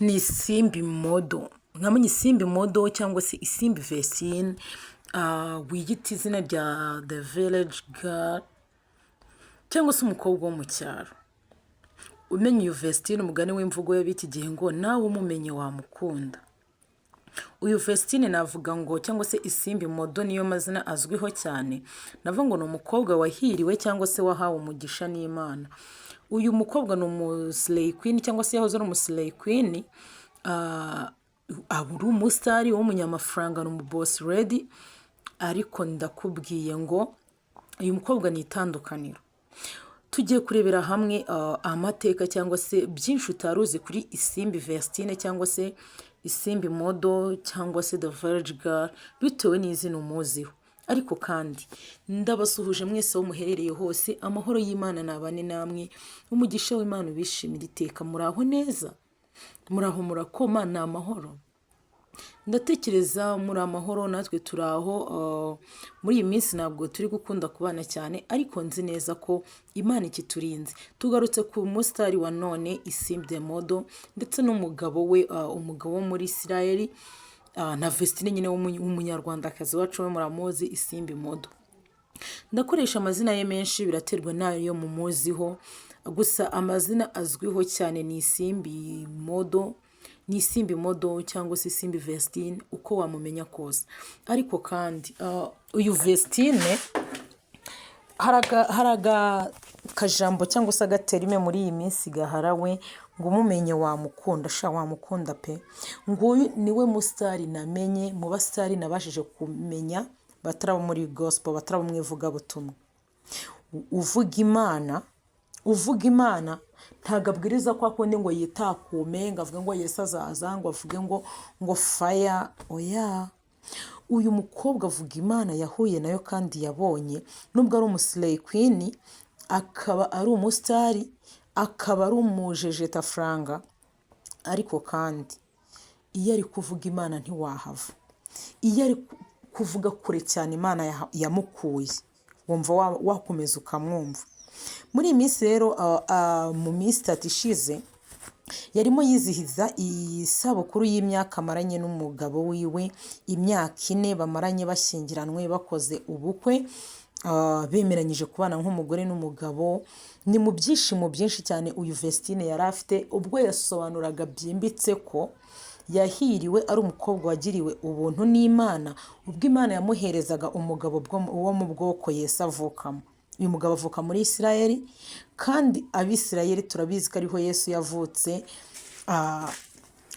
ni Isimbi Modo. Nkamenye Isimbi Modo cyangwa se Isimbi Vestine, wiyita izina rya The Village Girl cyangwa se umukobwa wo mu cyaro. Umenye iyo Vestine, umugani w'imvugo y'ab'iki gihe ngo nawe umumenye wamukunda. Uyu Vestine navuga ngo cyangwa se Isimbi Modo niyo mazina azwiho cyane. Navuga ngo ni umukobwa wahiriwe cyangwa se wahawe umugisha n'Imana. Uyu mukobwa ni umuslay queen cyangwa se yahoze ari umuslay queen, ari umusitari w'umunyamafaranga, ni umuboss ready, ariko ndakubwiye ngo uyu mukobwa ni itandukaniro. Tugiye kurebera hamwe amateka cyangwa se byinshi utaruzi kuri Isimbi Vestine cyangwa se Isimbi Modo cyangwa se The Village Girl bitewe n'izina umuziho. Ariko kandi ndabasuhuje mwese aho muherereye hose, amahoro y'Imana nabane namwe, umugisha w'Imana ubishimira iteka. Muraho neza, muraho murakoma, ni amahoro. Ndatekereza muri amahoro, natwe turaho. Muri iyi minsi ntabwo turi gukunda kubana cyane, ariko nzi neza ko Imana ikiturinze. Tugarutse ku musitari wa none Isimbi Modo ndetse n'umugabo we, umugabo wo muri Isirayeli, na Vestine nyine w'umunyarwandakazi wacu we muramuzi, Isimbi Modo. Ndakoresha amazina ye menshi biraterwa nayo mumuziho, gusa amazina azwiho cyane ni Isimbi Modo, ni Isimbi Modo cyangwa se Isimbi Vestine, uko wamumenya kose. Ariko kandi uyu Vestine haraga kajambo cyangwa se agaterime muri iyi minsi gaharawe ngo umumenye wamukunda, sha wamukunda pe. Nguyu niwe musitari namenye mu basitari nabashije kumenya bataraba muri gospel, bataraba mu ivugabutumwa. Uvuga Imana ntabwo abwiriza kwa kundi ngo yitakume ngo avuge ngo Yesu azaza, ngo avuge ngo fire, oya. Uyu mukobwa avuga Imana yahuye nayo kandi yabonye, nubwo ari umuslay queen, akaba ari umusitari, akaba ari umujejeta franga, ariko kandi iyo ari kuvuga Imana ntiwahava. Iyo ari kuvuga kure cyane Imana yamukuye, wumva wakomeza ukamwumva. Muri iyi minsi rero, mu minsi 3 ishize, yarimo yizihiza isabukuru y'imyaka amaranye n'umugabo wiwe, imyaka 4 bamaranye bashyingiranwe, bakoze ubukwe, bemeranyije kubana nk'umugore n'umugabo. Ni mu byishimo byinshi cyane uyu Vestine yari afite, ubwo yasobanuraga byimbitse ko yahiriwe, ari umukobwa wagiriwe ubuntu n'Imana, ubwo Imana yamuherezaga umugabo wo mu bwoko Yesu avukamo. Uyu mugabo avuka muri Isirayeli, kandi Abisirayeli turabizi ko ariho Yesu yavutse.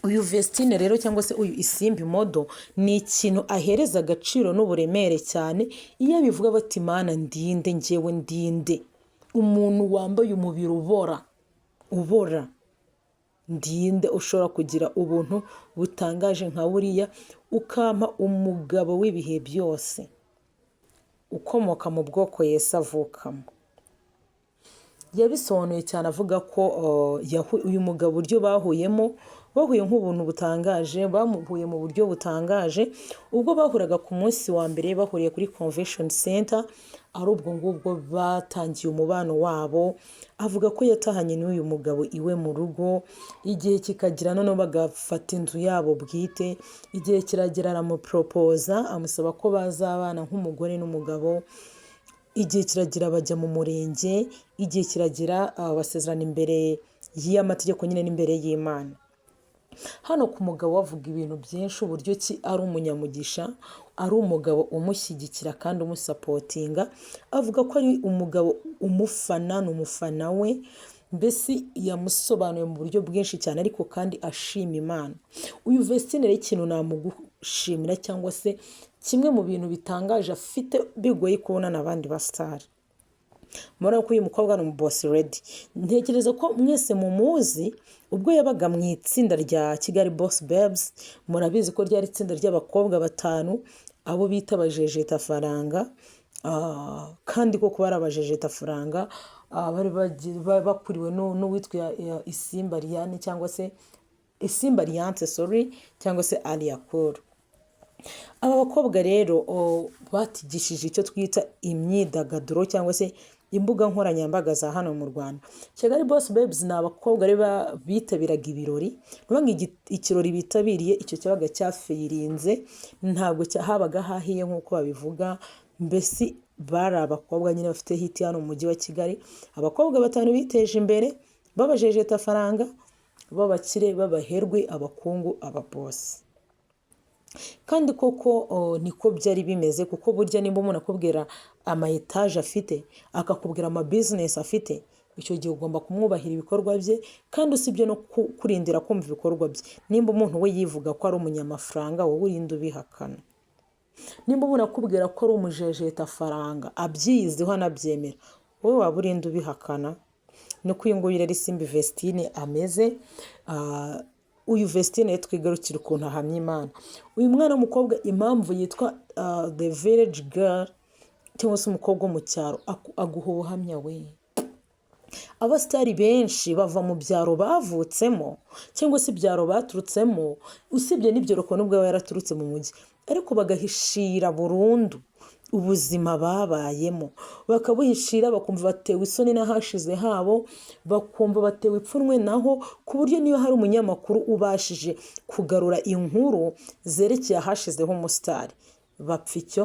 Uyu Vestine rero cyangwa se uyu Isimbi Modo ni ikintu ahereza agaciro n'uburemere cyane. Iyo bivuga bati Imana ndinde, njyewe ndinde, umuntu wambaye umubiri ubora, ndinde ushobora kugira ubuntu butangaje nka buriya, ukampa umugabo w'ibihe byose ukomoka mu bwoko Yesu avukamo. Yabisobanuye cyane avuga ko uyu mugabo buryo bahuye nk'ubuntu butangaje, bamuhuye mu buryo butangaje, ubwo bahuraga ku munsi wa mbere bahuriye kuri Convention Center, ari ubwo ngubwo batangiye umubano wabo. Avuga ko yatahanye n'uyu mugabo iwe mu rugo, igihe kikagira noneho bagafata inzu yabo bwite, igihe kiragera aramupropoza, amusaba ko bazabana nk'umugore n'umugabo. Igihe kiragira bajya mu murenge, igihe kiragira basezerana imbere y'amategeko nyine n'imbere y'Imana. Hano ku mugabo wavuga ibintu byinshi, uburyo ki ari umunyamugisha, ari umugabo umushyigikira kandi umusapotinga. Avuga ko ari umugabo umufana, ni umufana we, mbese yamusobanuye mu buryo bwinshi cyane, ariko kandi ashima Imana. Uyu Vestine rero ikintu namugushimira cyangwa se kimwe mu bintu bitangaje afite bigoye kubona n'abandi basitari, murabona ko uyu mukobwa ni umuboss ready. Ntekereza ko mwese mumuzi ubwo yabaga mu itsinda rya Kigali Boss Babes. Murabizi ko ryari itsinda ry'abakobwa 5 abo bita abajejeta faranga, kandi koko bari abajejeta faranga, bari bakuriwe n'uwitwa Isimbi Ariane cyangwa se Isimbi Alliance cyangwa se Aliakoro. Aba bakobwa rero batigishije icyo twita imyidagaduro cyangwa se imbuga nkoranyambaga za hano mu Rwanda. Kigali Boss Babes ni abakobwa bitabiraga ibirori, ikirori bitabiriye icyo cyabaga cyafirinze, ntabwo habaga hahiye nk'uko babivuga, mbese bari abakobwa nyine bafite hiti hano mu mujyi wa Kigali, abakobwa 5 biteje imbere, b'abajejetafaranga, b'abakire, b'abaherwe, abakungu, ababosi. Kandi koko niko byari bimeze, kuko burya nimba umuntu akubwira ama etage afite, akakubwira ama business afite, icyo gihe ugomba kumwubahira ibikorwa bye, kandi usibye no kurindira kumva ibikorwa bye. Nimba umuntu we yivuga ko ari umunyamafaranga, wowe urinde ubihakana. Nimba umuntu akubwira ko ari umujejetafaranga, abyiyiziho anabyemera, wowe waba urinde ubihakana. Nuko uyu nguyu rero Isimbi Vestine ameze. Uyu Vestine twigarukira ukuntu ahamya Imana. Uyu mwana w'umukobwa impamvu yitwa the village girl, cyangwa se umukobwa wo mu cyaro, aguha ubuhamya we. Abasitari benshi bava mu byaro bavutsemo, cyangwa se ibyaro baturutsemo, usibye n'ibyo roko nubwo yaraturutse mu mujyi, ariko bagahishira burundu ubuzima babayemo, bakabuhishira, bakumva batewe isoni n'ahashize habo, bakumva batewe ipfunwe naho, ku buryo niyo hari umunyamakuru ubashije kugarura inkuru zerekeye ahashizeho umusitari, bapfa icyo,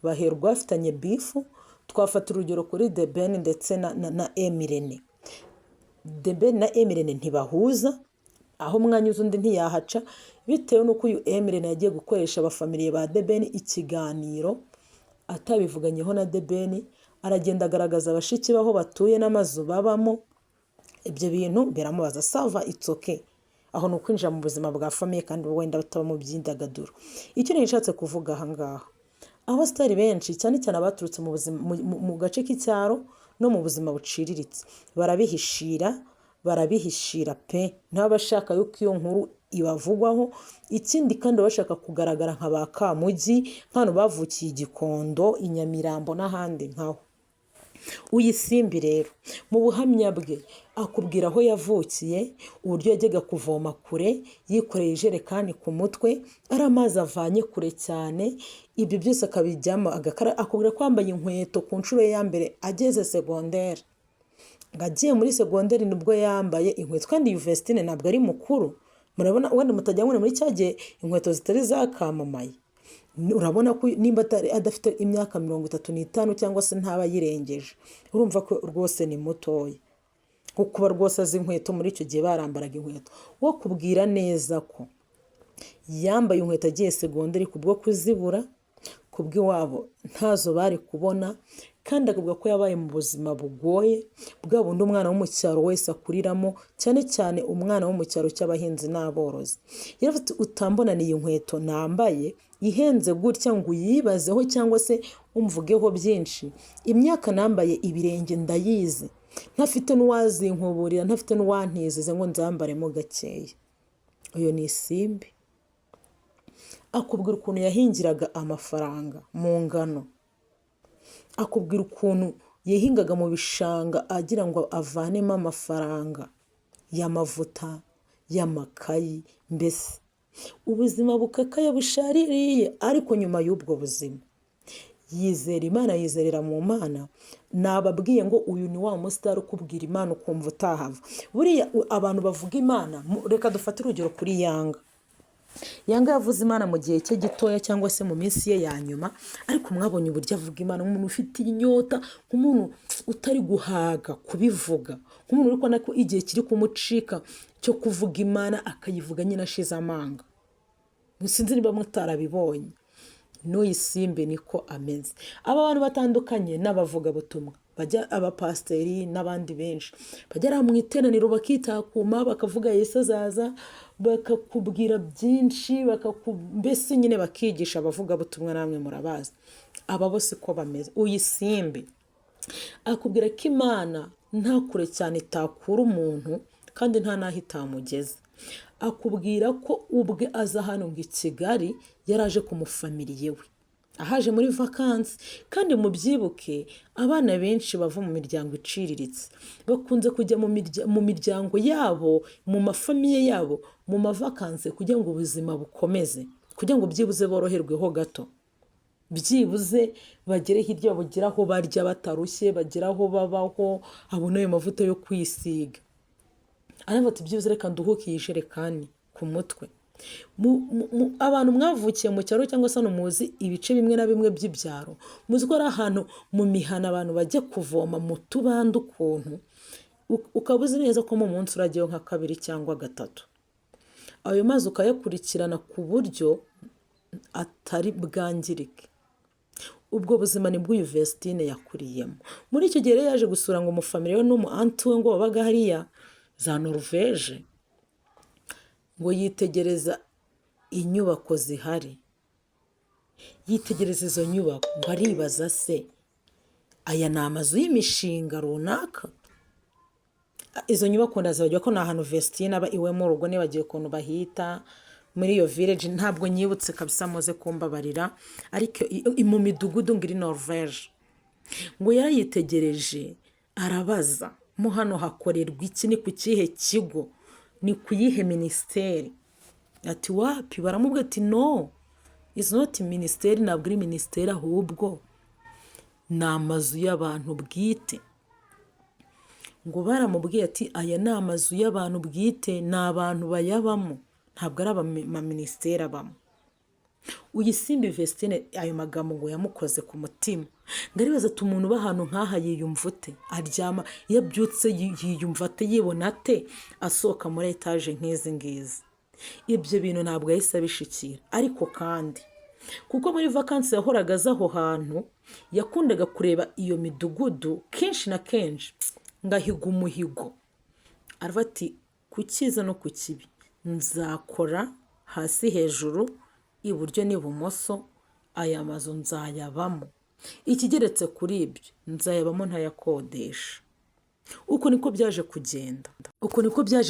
baherwa bafitanye bifu. Twafata urugero kuri The Ben ndetse na Emirene. The Ben na Emirene ntibahuza, aho mwanyuze undi ntiyahaca, bitewe n'uko uyu Emirene yagiye gukoresha abafamiliye ba The Ben ikiganiro atabivuganyeho na The Ben, aragenda agaragaza abashiki baho batuye n'amazu babamo. Ibyo bintu biramubaza, sava it's okay. Aho ni ukwinjira mu buzima bwa famiye kandi wenda bataba mu by'indagaduro. Icyo nishatse kuvuga aha ngaha, abasitari benshi cyane cyane abaturutse mu gace k'icyaro no mu buzima buciriritse, barabihishira pe, n'abashaka yuko iyo nkuru ibavugwaho. Ikindi kandi bashaka kugaragara nka ba Kamugi, nk'abantu bavukiye i Gikondo, i Nyamirambo n'ahandi nkaho. Uyisimbi rero mu buhamya bwe akubwira aho yavukiye, uburyo yajyaga kuvoma kure yikoreye ijerekani ku mutwe, ari amazi avanye kure cyane. Ibyo byose akabijyamo, akubwira ko yambaye inkweto ku nshuro ya mbere ageze segonderi. Agiye muri segonderi nibwo yambaye inkweto, kandi iyi Vestine ntabwo ari mukuru. Murabona wenda mutajya muri cyagiye inkweto zitari zakamamaye. Urabona ko nimba adafite imyaka 35 cyangwa se ntaba yirengeje, urumva ko rwose ni mutoya. Kuko rwose azi inkweto muri icyo gihe barambaraga inkweto. Wo kubwira neza ko yambaye inkweto agiye segonderi kubwo kuzibura, kubw'iwabo ntazo bari kubona, kandi akavuga ko yabaye mu buzima bugoye, bwa bundi umwana wo mu cyaro wese akuriramo, cyane cyane umwana wo mu cyaro cy'abahinzi n'aborozi. Yaravuze utambona ni inkweto nambaye ihenze gutya ngo uyibazeho cyangwa se umvugeho byinshi. Imyaka nambaye ibirenge ndayizi, ntafite n'uwazinkuburira, ntafite n'uwantizize ngo nzambaremo gakeya. Uyu ni Isimbi. Akubwira ukuntu yahingiraga amafaranga mu ngano, akubwira ukuntu yahingaga mu bishanga agira ngo avanemo amafaranga y'amavuta, y'amakayi, mbese ubuzima bukakaye bushaririye. Ariko nyuma y'ubwo buzima yizera Imana, yizerera mu Mana. Nababwiye ngo uyu ni wa musitari ukubwira Imana ukumva utahava. Buriya abantu bavuga Imana, reka dufate urugero kuri Yanga yavuze Imana mu gihe cye gitoya cyangwa se mu minsi ye ya nyuma, ariko mwabonye uburyo avuga Imana nk'umuntu ufite inyota, nk'umuntu utari guhaga kubivuga, nk'umuntu uri kubona ko igihe kiri kumucika cyo kuvuga Imana akayivuga nyine ashize amanga. Sinzi niba mutarabibonye. N'Isimbi niko ameze. Aba bantu batandukanye n'abavuga butumwa, bajya abapasiteri n'abandi benshi, bagera mu iteraniro bakitakuma bakavuga Yesu azaza, bakakubwira byinshi, mbese nyine bakigisha abavuga butumwa, namwe murabazi. Aba bose ko bameze. Uyisimbi akubwira ko Imana nta kure cyane itakura umuntu, kandi nta naho itamugeze. Akubwira ko ubwe aza hano ngo i Kigali yaraje kumufamiliye we, ahaje muri vakansi. Kandi mubyibuke abana benshi bava mu miryango iciriritse bakunze kujya mu miryango yabo, mu mafamiye yabo, mu mavakansi, kugira ngo ubuzima bukomeze, kugira ngo byibuze boroherweho gato. byibuze bagere hirya bagera aho barya batarushye, bagera aho babaho, abona ayo mavuta yo kwisiga. aravuga ati byibuze reka nduhuke iyi jerekani ku mutwe. Abantu mwavukiye mu cyaro cyangwa se hano muzi ibice bimwe na bimwe by'ibyaro, muzi ko ari ahantu mu mihana abantu bajya kuvoma mu tubande ukuntu, ukaba uzi neza ko mu munsi uragiyeho nka 2 cyangwa 3. Ayo mazi ukayakurikirana ku buryo atari bwangirike. Ubwo buzima ni bw'uyu Vestine yakuriyemo. Muri icyo gihe rero yaje gusura ngo umufamiliye we n'umu anti we ngo babaga hariya za Norvege, ngo yitegereza inyubako zihari, yitegereza izo nyubako, ngo aribaza se aya ni amazu y'imishinga runaka. Izo nyubako ndazibagirwa ko ni ahantu Vestine aba iwe mu rugo, nibagiwe ukuntu bahita muri iyo village, ntabwo nyibutse kabisa, muze kumbabarira, ariko mu midugudu ngiri Norvege. Ngo yarayitegereje arabaza, mo hano hakorerwa iki, ni ku kihe kigo, ni ku yihe minisiteri? Ati wapi? Baramubwira ati no, it's not minisiteri, ntabwo ari minisiteri, ahubwo ni amazu y'abantu bwite. Ngo baramubwiye ati aya ni amazu y'abantu bwite, ni abantu bayabamo, ntabwo ari abaminisiteri abamo. Uyisimbi Vestine ayo magambo ngo yamukoze ku mutima, ngo aribaza ati umuntu uba ahantu nk'aha yiyumva ute? Aryama iyo abyutse yiyumva ate, yibona ate asohoka muri etaje nk'izi ngizi? Ibyo bintu ntabwo yahise abishikira. Ariko kandi kuko muri vakansi yahoraga aza aho hantu, yakundaga kureba iyo midugudu kenshi na kenshi, ngahiga umuhigo. Aravuga ati ku cyiza no ku kibi nzakora hasi hejuru, iburyo n'ibumoso, aya mazu nzayabamo, ikigeretse kuri ibyo nzayabamo ntayakodesha. Uko niko byaje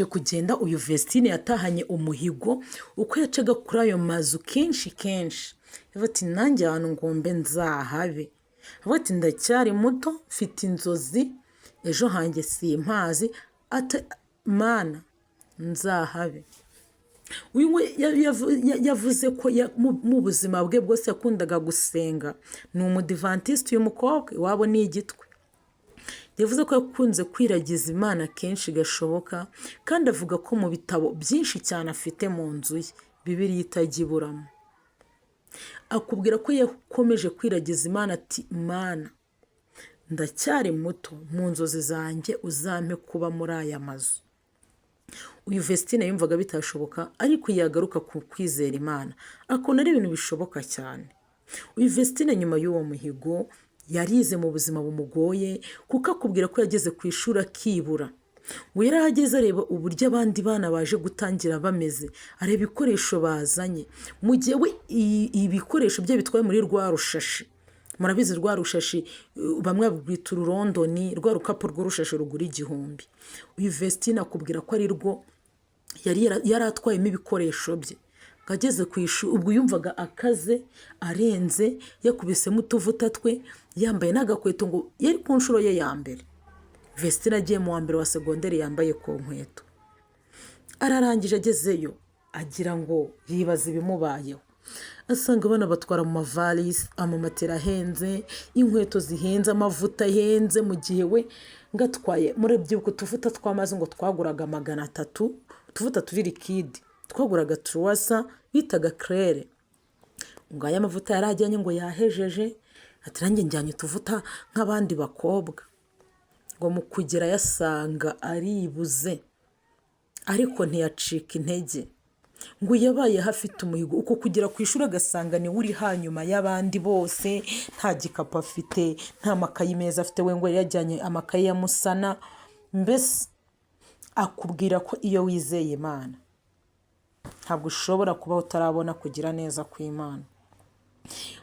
kugenda. Uyu Vestine yatahanye umuhigo, uko yacaga kuri ayo mazu kenshi, yavuga ati nanjye ahantu ngombe nzahabe. Avuga ati ndacyari muto, mfite inzozi, ejo hanjye simpazi, ati mana nzahabe. Uyu yavuze ko mu buzima bwe bwose yakundaga gusenga. Ni umudivantiste uyu mukobwa, iwabo ni igitwe. Yavuze ko yakunze kwiragiza Imana kenshi gashoboka, kandi avuga ko mu bitabo byinshi cyane afite mu nzu ye, Bibiliya itajya iburamo. Akubwira ko yakomeje kwiragiza Imana ati Mana ndacyari muto, mu nzozi zanjye uzampe kuba muri aya mazu. Uyu Vestine yumvaga bitashoboka, ariko yagaruka ku kwizera Imana akona ari ibintu bishoboka cyane. Uyu Vestine nyuma y'uwo muhigo yarize mu buzima bumugoye, kuko akubwira ko yageze ku ishuri akibura. Ngo yarahageze areba uburyo abandi bana baje gutangira bameze, areba ibikoresho bazanye, mu gihe we ibikoresho bye bitwaye muri rwa rushashi. Murabizi rwa rushashi bamwe babwita ururondoni, rwa rukapu rw'urushashi rugura 1000. Uyu Vestine akubwira ko ari rwo yari atwayemo ibikoresho bye. Ageze ku ishuri ubwo yumvaga akaze, arenze, yakubisemo utuvuta twe, yambaye n'agakweto, ngo yari ku nshuro ye ya mbere. Vestine agiye mu wa mbere wa segonderi yambaye ku nkweto. Ararangije agezeyo agira ngo yibaza ibimubayeho, asanga abana batwara mu mavalisi, amamatera ahenze, inkweto zihenze, amavuta ahenze, mu gihe we ngatwaye murebyibuka utuvuta tw'amazi ngo twaguraga 300, utuvuta turi likide twaguraga truwasa bitaga Claire. Ngo aya mavuta yarajyanye ngo yahejeje, ati nanjye njyanye utuvuta nk'abandi bakobwa. Ngo mu kugera yasanga aribuze, ariko ntiyacika intege. Ngo yabaye hafite umuhigo, uko kugera ku ishuri agasanga ni uri hanyuma y'abandi bose, nta gikapu afite, nta makayi meza afite, we ngo yajyanye amakayi ya Musana. Mbese akubwira ko iyo wizeye Imana ntabwo ushobora kuba utarabona kugira neza kw'Imana.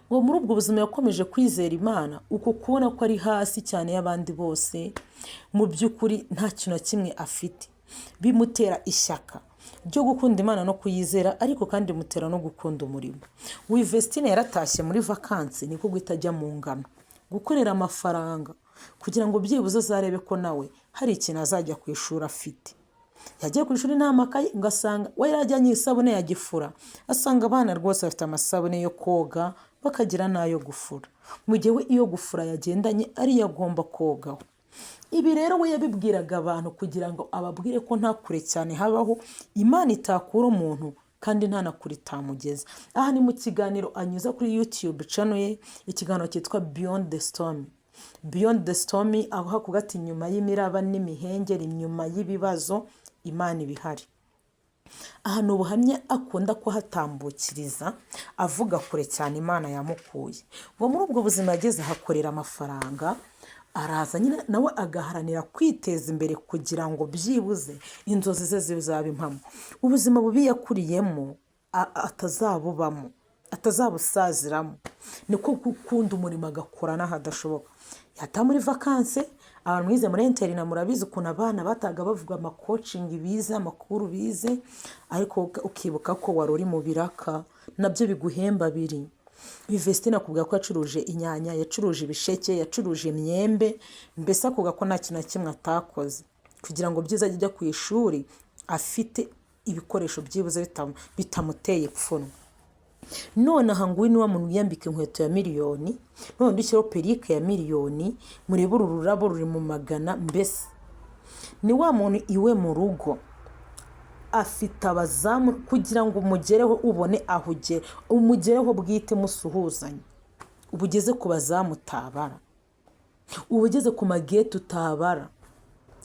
Ngo muri ubwo buzima yakomeje kwizera Imana, uko kubona ko ari hasi cyane y'abandi bose, mu by'ukuri nta kintu na kimwe afite, bimutera ishyaka ryo gukunda Imana no kuyizera, ariko kandi mutera no gukunda umurimo. Uyu Vestine yaratashye muri vakansi, niko guhita ajya mu ngano gukorera amafaranga, kugira ngo byibuze azarebe ko nawe hari ikintu azajya ku ishuri afite. yagiye ku ishuri nta makaye, ugasanga we yarajyanye isabune ya gifura, asanga abana rwose bafite amasabune yo koga bakagira n'ayo gufura, mu gihe we iyo gufura yagendanye ariyo agomba kogaho. Ibi rero we yabibwiraga abantu kugira ngo ababwire ko nta kure cyane habaho Imana itakura umuntu kandi nta na kure itamugeza. Aha ni mu kiganiro anyuza kuri YouTube channel ye, ikiganiro cyitwa Beyond the Storm. Beyond the Storm, aho hakuga ati nyuma y'imiraba n'imihengeri, nyuma y'ibibazo Imana ibihari. Aha ni ubuhamya akunda kuhatambukiriza avuga kure cyane Imana yamukuye, ngo muri ubwo buzima yageze hakorera amafaranga, araza nyine nawe agaharanira kwiteza imbere kugira ngo byibuze inzozi ze zizaba impamo. Ubuzima bubi yakuriyemo atazabubamo, atazabusaziramo, niko gukunda umurimo agakora n'ahadashoboka. Yata muri vakanse, abantu mwize muri interina murabizi ukuntu abana bataga bavuga amakocingi bize, amakuru bize, ariko ukibuka ko wari uri mu biraka nabyo biguhemba biri. Vestine akubwira ko yacuruje inyanya, yacuruje ibisheke, yacuruje imyembe, mbese akubwira ko nta kintu na kimwe atakoze kugira ngo byiza ajya ku ishuri afite ibikoresho byibuze bitamuteye ipfunwe. None aha nguyu ni wa muntu yambika inkweto ya miliyoni, none dushyiraho perike ya miliyoni, murebe uru rurabo ruri mu magana. Mbese ni wa muntu iwe mu rugo afite abazamu kugira ngo umugereho, ubone aho ugera, umugereho bwite musuhuzanye. Ubugeze ku bazamu utabara, ubugeze ku mageti utabara,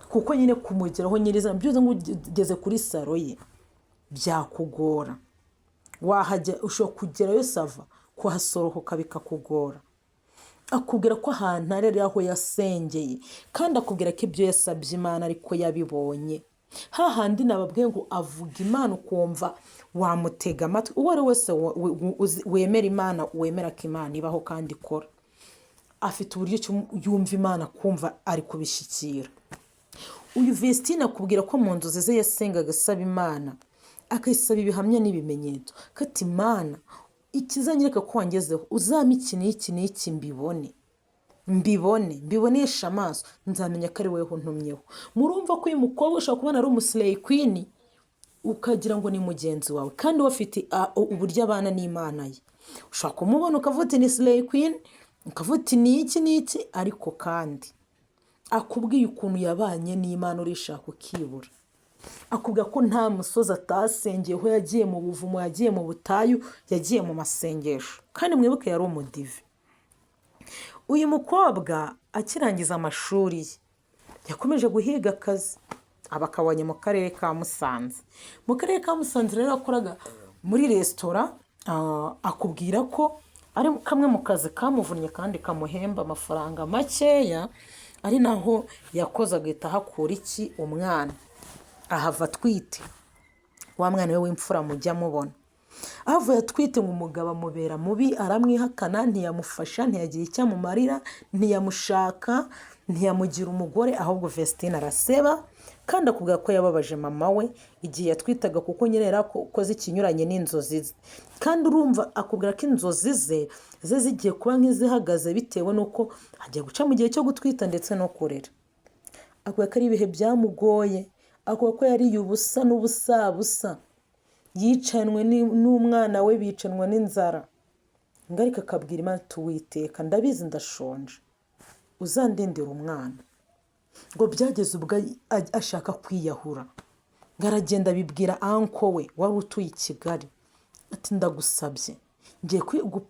kuko nyine kumugeraho nyiriza byuze ngo ugeze kuri saro ye byakugora. Wahajya ushobora kugerayo sava, kuhasorohoka bikakugora. Akubwira ko ahantu ari aho yasengeye, kandi akubwira ko ibyo yasabye Imana ariko yabibonye. Hahandi nababwiye ngo avuga Imana ukumva wamutega amatwi. Uwo ari wese wemera Imana, wemera ko Imana ibaho kandi ikora, afite uburyo yumva Imana kumva ari kubishyikira. Uyu Vestine akubwira ko mu nzozi ze yasengaga asaba Imana, akayisaba ibihamya n'ibimenyetso, kati Imana ikizanyereka ko wangezeho, uzampa iki n'iki n'iki mbibonesha amaso, nzamenya ko ari weho ntumyeho. Murumva ko uyu mukobwa ushobora kubona ari umuslay queen ukagira ngo ni mugenzi wawe, kandi we afite uburyo abana n'Imana ye. Ushobora kumubona ukavuga ni slay queen, ukavuga ni iki n'iki, ariko kandi akubwiye ukuntu yabanye n'Imana urishaka ukibura. Akubwira ko nta musozi atasengeyeho, yagiye mu buvumo, yagiye mu butayu, yagiye mu masengesho, kandi mwibuke yari umudive. Uyu mukobwa akirangiza amashuri ye yakomeje guhiga akazi, abakabonye mu karere ka Musanze. Mu karere ka Musanze rero akoraga muri resitora. Akubwira ko ari kamwe mu kazi kamuvunnye kandi kamuhemba amafaranga makeya, ari naho yakoze agahita hakura iki umwana, ahava atwite. Wa mwana we w'imfura mujya mubona, avuye atwite ngo umugabo amubera mubi, aramwihakana, ntiyamufasha, ntiyagira icyo amumarira, ntiyamushaka, ntiyamugira umugore, ahubwo Vestine araseba. Kandi akubwira ko yababaje mama we igihe yatwitaga, kuko nyine yari akoze ikinyuranye n'inzozi ze. Kandi urumva akubwira ko inzozi ze zigiye kuba nk'izihagaze bitewe n'uko agiye guca mu gihe cyo gutwita ndetse no kurera. Akubwira ko ari ibihe byamugoye, akubwira ko yariye ubusa n'ubusabusa, yicanwe n'umwana we, bicanwa n'inzara. Ngarika akabwira Imana tuwiteka, ndabizi ndashonje, uzandindira umwana. Ngo byageze ubwo ashaka kwiyahura, ngaragenda bibwira anko we wari utuye i Kigali, ati ndagusabye ngiye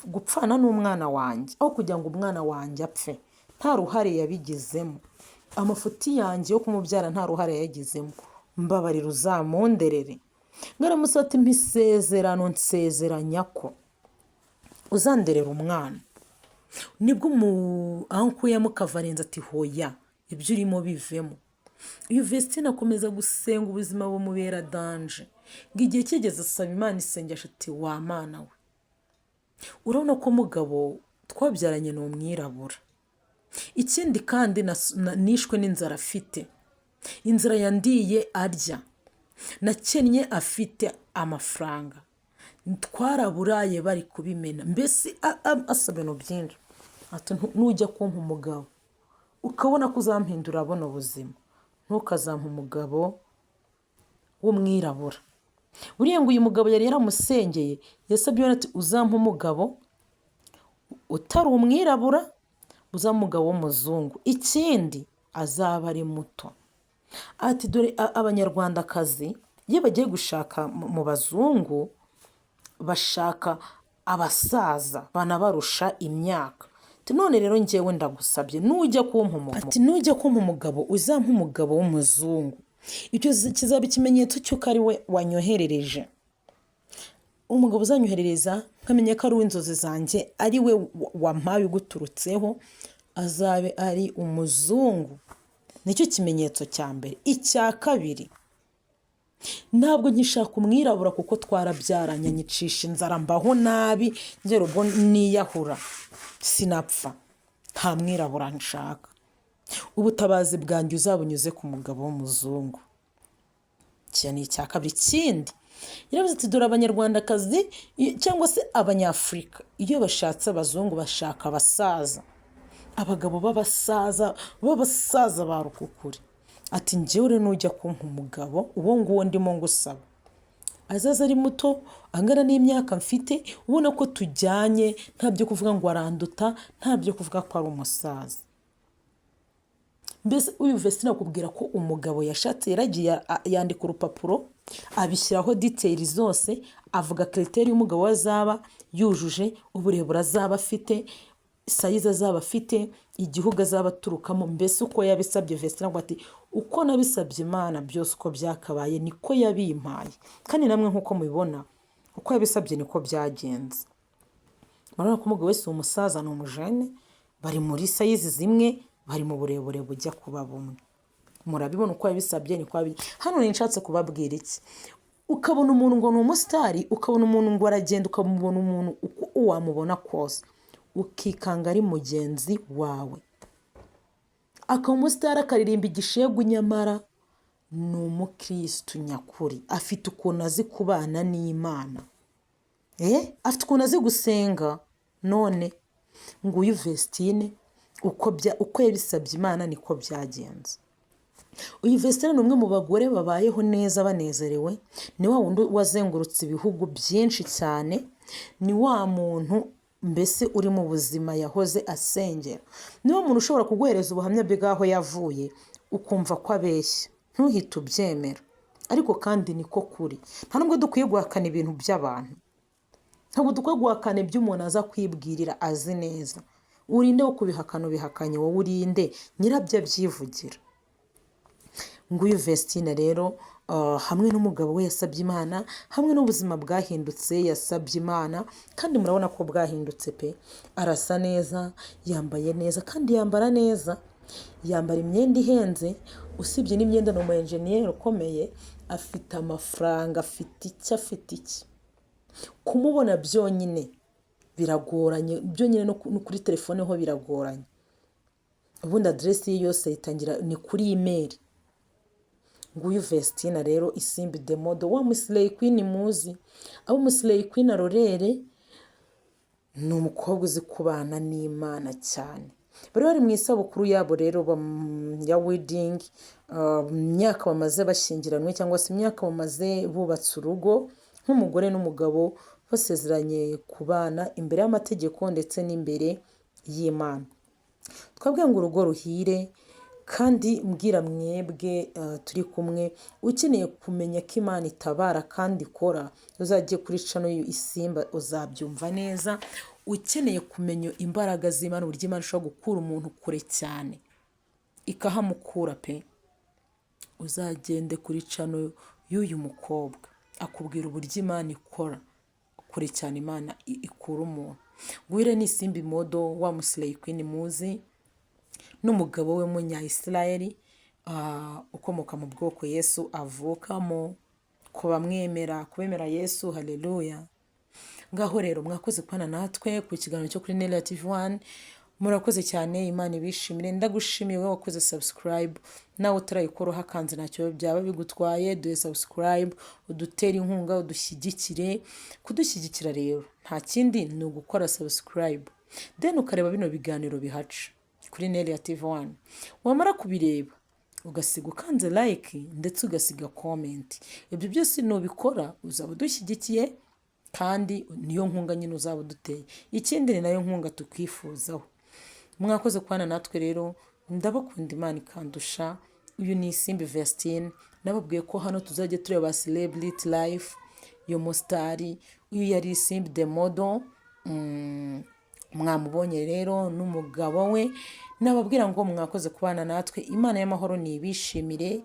gupfana n'umwana wanjye, aho kugira ngo umwana wanjye apfe, nta ruhare yabigizemo, amafuti yanjye yo kumubyara nta ruhare yagizemo, mbabarira uzamunderere. Ngaramusaba ati mpisezerano nsezeranya ko uzanderera umwana. Nibwo anko yamukavarenza ati hoya, ibyo urimo bivemo. Uyu Vestine akomeza gusenga, ubuzima bumubera danje, ngo igihe kigeze asaba Imana isengesho ati wa Mana we, urabona ko mugabo twabyaranye ni umwirabura, ikindi kandi nishwe n'inzara afite, inzara yandiye arya, nakennye afite amafaranga, twaraburaye bari kubimena. Mbese asaba ibintu byinshi, ati nujya kumpa umugabo ukabona ko uzampindura abona ubuzima, ntukazampa umugabo w'umwirabura. buriya ngo uyu mugabo yari yaramusengeye, yasabye Imana ati uzampa umugabo utari umwirabura, uzampa umugabo w'umuzungu, ikindi azaba ari muto. Ati dore abanyarwandakazi iyo bagiye gushaka mu bazungu bashaka abasaza banabarusha imyaka. None rero njyewe ndagusabye nujya kumpa umugabo uzampa umugabo w'umuzungu. Icyo kizaba ikimenyetso cy'uko ari we wanyoherereje. Umugabo uzanyoherereza nkamenya ko ari uw'inzozi zanjye, ari we wampaye uguturutseho, azabe ari umuzungu. Nicyo kimenyetso cya mbere. Icya kabiri, ntabwo nkishaka umwirabura kuko twarabyaranye, nyicisha inzara, mbaho nabi, ngera ubwo niyahura sinapfa. Nta mwirabura nshaka. Ubutabazi bwanjye uzabunyuze ku mugabo w'umuzungu. Iki ni icya kabiri. Ikindi yaravuze ati dore abanyarwandakazi cyangwa se abanyafurika iyo bashatse abazungu bashaka abasaza, abagabo b'abasaza ba rukukuri. Ati njyewe rero nujya kumpa umugabo uwo nguwo ndimo ngusaba azaza ari muto, angana n'imyaka mfite, ubona ko tujyanye, nta byo kuvuga ngo aranduta, nta byo kuvuga ko ari umusaza. Mbese uyu Vestine akubwira ko umugabo yashatse, yaragiye yandika urupapuro abishyiraho details zose, avuga critère y'umugabo we azaba yujuje, uburebure azaba afite, size azaba afite, igihugu azaba aturukamo. Mbese uko yabisabye Vestine ngo ati uko nabisabye Imana byose uko byakabaye niko yabimpaye, kandi namwe nk'uko mubibona uko yabisabye niko byagenze. Murabona ko umugabo wese umusaza ni umujene, bari muri size zimwe, bari mu burebure bujya kuba bumwe. Murabibona uko yabisabye niko yabi. Hano nishatse kubabwira iki, ukabona umuntu ngo ni umusitari, ukabona umuntu ngo aragenda, ukabona umuntu uko wamubona kose, ukikanga ari mugenzi wawe. Akaba umusitari akaririmba igishegu, nyamara ni umukristu nyakuri, afite ukuntu azi kubana n'Imana, afite ukuntu azi gusenga. None nguyu Vestine uko yabisabye Imana niko byagenze. Uyu Vestine ni umwe mu bagore babayeho neza banezerewe, ni wa wundi wazengurutse ibihugu byinshi cyane, ni wa muntu mbese uri mu buzima yahoze asengera, ni wa muntu ushobora kuguhereza ubuhamya bw'aho yavuye ukumva ko abeshya, ntuhite ubyemera, ariko kandi niko kuri. Nta nubwo dukwiye guhakana ibintu by'abantu, ntabwo dukwiye guhakana ibyo umuntu aza kwibwirira azi neza. Urinde wo kubihakana, ubihakanye wowe urinde, nyirabyo abyivugira. Nguyu Vestine rero hamwe n'umugabo we yasabye Imana, hamwe n'ubuzima bwahindutse yasabye Imana, kandi murabona ko bwahindutse pe. Arasa neza, yambaye neza, kandi yambara neza, yambara imyenda ihenze. Usibye n'imyenda ni umu engineer ukomeye, afite amafaranga, afite iki. Kumubona byonyine biragoranye, byonyine no kuri telefone ho biragoranye. Ubundi adresse ye yose itangira ni kuri email. Nguyu Vestine rero Isimbi the model, wa Muslay Queen muzi. Abo Muslay Queen Arorere ni umukobwa uzi kubana n'Imana cyane. Bari mu isabukuru yabo rero ya wedding, imyaka bamaze bashyingiranwe cyangwa se imyaka bamaze bubatse urugo, nk'umugore n'umugabo basezeranye kubana imbere y'amategeko ndetse n'imbere y'Imana. Twabwiye ngo urugo ruhire, kandi mbwira mwebwe turi kumwe, ukeneye kumenya ko Imana itabara kandi ikora, uzajye kuri channel Isimba uzabyumva neza. Ukeneye kumenya imbaraga z'Imana, uburyo Imana ishobora gukura umuntu kure cyane ikahamukura pe, uzagende kuri channel y'uyu mukobwa, akubwira uburyo Imana ikora kure cyane, Imana ikura umuntu. Nguyu ni Isimbi model, wa Muslay Queen muzi, n'umugabo we munya-Israeli ukomoka mu bwoko Yesu avukamo. Kubemera Yesu, haleluya. Ngaho rero mwakoze kwana natwe ku kiganiro cyo kuri Nelia TV1, murakoze cyane, Imana ibishimire. Ndagushimiye wowe wakoze subscribe, nawe utarayikora hakanze ntacyo byaba bigutwaye, duhe subscribe, udutera inkunga, udushyigikire. Kudushyigikira rero nta kindi ni ugukora subscribe, then ukareba bino biganiro bihaca kuri Nelia TV1. Wamara kubireba ugasiga ukanze like ndetse ugasiga comment. Ibyo byose nubikora uzaba udushyigikiye kandi niyo nkunga nyine uzaba uduteye. Ikindi ni nayo nkunga tukwifuzaho. Mwakoze kubana natwe rero, ndabakunda Imana ikandusha. Uyu ni Isimbi Vestine, nababwiye ko hano tuzajya tureba celebrity life yo mustari. Uyu yari Isimbi the model, mwamubonye rero n'umugabo we. Nababwira ngo mwakoze kubana natwe, Imana y'amahoro nibishimire.